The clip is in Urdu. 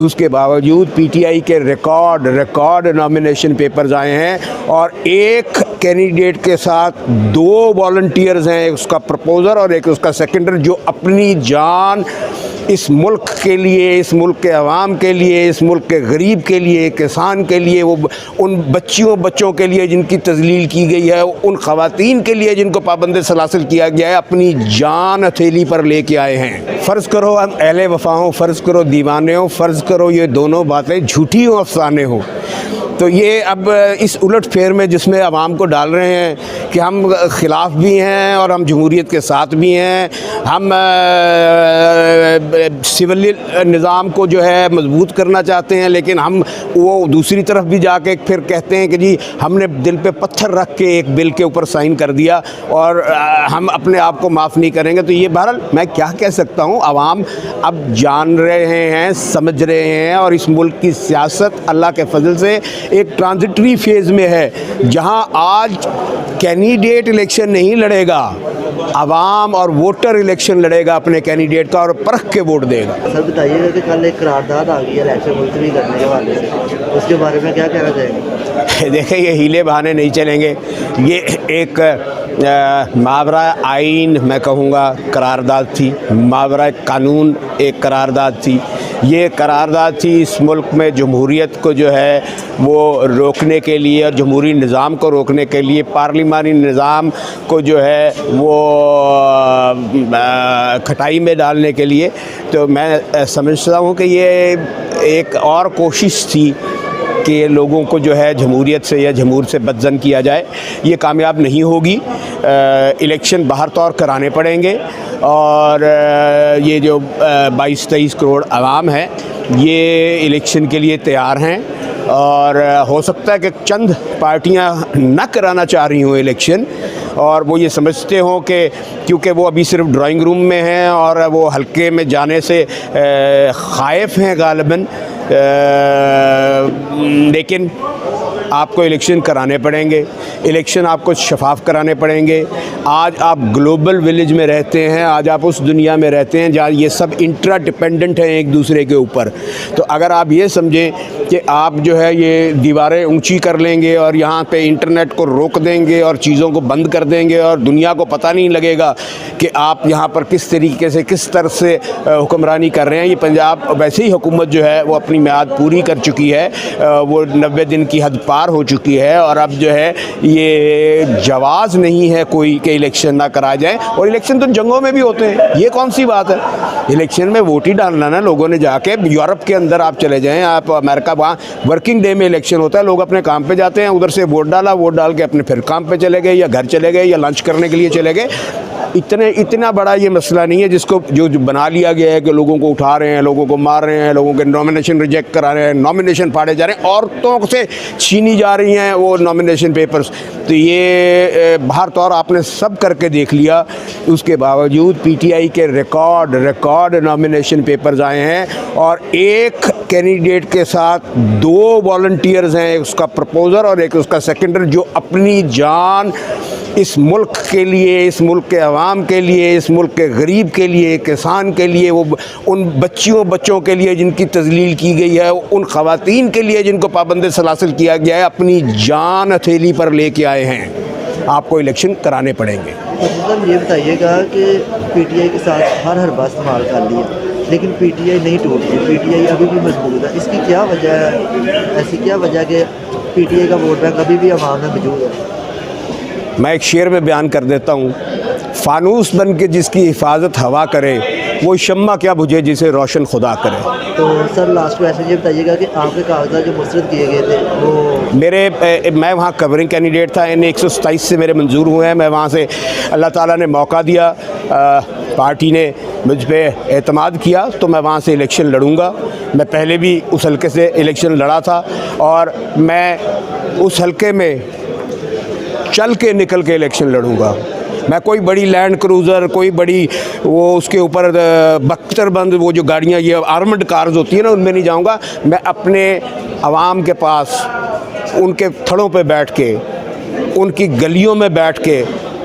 اس کے باوجود پی ٹی آئی کے ریکارڈ نامینیشن پیپرز آئے ہیں اور ایک کینڈیڈیٹ کے ساتھ 2 والنٹیئرز ہیں، ایک اس کا پرپوزر اور ایک اس کا سیکنڈر، جو اپنی جان اس ملک کے لیے، اس ملک کے عوام کے لیے، اس ملک کے غریب کے لیے، کسان کے لیے، وہ ان بچوں کے لیے جن کی تذلیل کی گئی ہے، ان خواتین کے لیے جن کو پابند سلاسل کیا گیا ہے، اپنی جان ہتھیلی پر لے کے آئے ہیں۔ فرض کرو ہم اہل وفا ہوں، فرض کرو دیوانے ہوں، فرض کرو یہ دونوں باتیں جھوٹی ہوں، افسانے ہوں، تو یہ اب اس الٹ پھیر میں جس میں عوام کو ڈال رہے ہیں کہ ہم خلاف بھی ہیں اور ہم جمہوریت کے ساتھ بھی ہیں، ہم سول نظام کو جو ہے مضبوط کرنا چاہتے ہیں، لیکن ہم وہ دوسری طرف بھی جا کے پھر کہتے ہیں کہ جی ہم نے دل پہ پتھر رکھ کے ایک بل کے اوپر سائن کر دیا اور ہم اپنے آپ کو معاف نہیں کریں گے۔ تو یہ بہرحال میں کیا کہہ سکتا ہوں، عوام اب جان رہے ہیں، سمجھ رہے ہیں، اور اس ملک کی سیاست اللہ کے فضل سے ایک ٹرانزٹری فیز میں ہے، جہاں آج کینڈیڈیٹ الیکشن نہیں لڑے گا، عوام اور ووٹر الیکشن لڑے گا اپنے کینڈیڈیٹ کا اور پرکھ کے ووٹ دے گا۔ سر بتائیے گا کہ کل ایک قرارداد آ گئی ہے الیکشن ملتوی کرنے کے حوالے سے، اس کے بارے میں کیا کہنا چاہیں گے؟ دیکھیں یہ ہیلے بہانے نہیں چلیں گے، یہ ایک ماورائے آئین میں کہوں گا قرارداد تھی، ماورائے قانون ایک قرارداد تھی۔ یہ قرارداد تھی اس ملک میں جمہوریت کو جو ہے وہ روکنے کے لیے اور جمہوری نظام کو روکنے کے لیے، پارلیمانی نظام کو جو ہے وہ کھٹائی میں ڈالنے کے لیے۔ تو میں سمجھتا ہوں کہ یہ ایک اور کوشش تھی کہ لوگوں کو جو ہے جمہوریت سے یا جمہور سے بدظن کیا جائے، یہ کامیاب نہیں ہوگی۔ الیکشن باہر طور کرانے پڑیں گے، اور یہ جو 22-23 کروڑ عوام ہے یہ الیکشن کے لیے تیار ہیں، اور ہو سکتا ہے کہ چند پارٹیاں نہ کرانا چاہ رہی ہوں الیکشن، اور وہ یہ سمجھتے ہوں کہ کیونکہ وہ ابھی صرف ڈرائنگ روم میں ہیں اور وہ حلقے میں جانے سے خائف ہیں غالباً، لیکن آپ کو الیکشن کرانے پڑیں گے، الیکشن آپ کو شفاف کرانے پڑیں گے۔ آج آپ گلوبل ولیج میں رہتے ہیں، آج آپ اس دنیا میں رہتے ہیں جہاں یہ سب انٹرا ڈپینڈنٹ ہیں ایک دوسرے کے اوپر۔ تو اگر آپ یہ سمجھیں کہ آپ جو ہے یہ دیواریں اونچی کر لیں گے اور یہاں پہ انٹرنیٹ کو روک دیں گے اور چیزوں کو بند کر دیں گے اور دنیا کو پتہ نہیں لگے گا کہ آپ یہاں پر کس طریقے سے کس طرح سے حکمرانی کر رہے ہیں۔ یہ پنجاب ویسے ہی حکومت جو ہے وہ اپنی میعاد پوری کر چکی ہے، وہ 90 دن کی حد پار ہو چکی ہے، اور اب جو ہے یہ جواز نہیں ہے کوئی کہ الیکشن نہ کرا جائے۔ اور الیکشن تو جنگوں میں بھی ہوتے ہیں، یہ کون سی بات ہے؟ الیکشن میں ووٹ ہی ڈالنا نا لوگوں نے جا کے۔ یورپ کے اندر آپ چلے جائیں، آپ امریکہ، وہاں ورکنگ ڈے میں الیکشن ہوتا ہے، لوگ اپنے کام پہ جاتے ہیں، ادھر سے ووٹ ڈال کے اپنے پھر کام پہ چلے گئے یا گھر چلے گئے یا لنچ کرنے کے لیے چلے گئے۔ اتنا بڑا یہ مسئلہ نہیں ہے جس کو جو بنا لیا گیا ہے کہ لوگوں کو اٹھا رہے ہیں، لوگوں کو مار رہے ہیں، لوگوں کے نامینیشن ریجیکٹ کرا رہے ہیں، نامینیشن پھاڑے جا رہے ہیں، عورتوں سے چھینی جا رہی ہیں وہ نامینیشن پیپرز۔ تو یہ باہر طور آپ نے سب کر کے دیکھ لیا، اس کے باوجود پی ٹی آئی کے ریکارڈ نامینیشن پیپرز آئے ہیں اور ایک کینڈیڈیٹ کے ساتھ 2 والنٹیئرز ہیں، ایک اس کا پرپوزر اور ایک اس کا سیکنڈر، جو اپنی جان اس ملک کے لیے، اس ملک کے عوام کے لیے، اس ملک کے غریب کے لیے، کسان کے لیے، وہ ان بچوں کے لیے جن کی تذلیل کی گئی ہے، ان خواتین کے لیے جن کو پابند سلاسل کیا گیا ہے، اپنی جان ہتھیلی پر لے کے آئے ہیں۔ آپ کو الیکشن کرانے پڑیں گے۔ یہ بتائیے گا کہ پی ٹی آئی کے ساتھ ہر بات استعمال کر لیا، لیکن پی ٹی آئی نہیں ٹوٹتی، پی ٹی آئی ابھی بھی مضبوط ہے۔ اس کی کیا وجہ ہے؟ ایسی کیا وجہ کہ پی ٹی آئی کا ووٹ بینک ابھی بھی عوام میں موجود ہے؟ میں ایک شعر میں بیان کر دیتا ہوں، فانوس بن کے جس کی حفاظت ہوا کرے، وہ شمع کیا بجھے جسے روشن خدا کرے۔ تو سر لاسٹ کویسچن یہ بتائیے گا کہ آپ کے کاغذات جو مسترد کیے گئے تھے وہ میں وہاں کورنگ کینڈیڈیٹ تھا، ان 127 سے میرے منظور ہوئے ہیں۔ میں وہاں سے اللہ تعالیٰ نے موقع دیا، پارٹی نے مجھ پہ اعتماد کیا تو میں وہاں سے الیکشن لڑوں گا۔ میں پہلے بھی اس حلقے سے الیکشن لڑا تھا، اور میں اس حلقے میں چل کے نکل کے الیکشن لڑوں گا۔ میں کوئی بڑی لینڈ کروزر، کوئی بڑی وہ اس کے اوپر بختر بند وہ جو گاڑیاں یہ آرمڈ کارز ہوتی ہیں نا، ان میں نہیں جاؤں گا۔ میں اپنے عوام کے پاس ان کے تھڑوں پہ بیٹھ کے، ان کی گلیوں میں بیٹھ کے،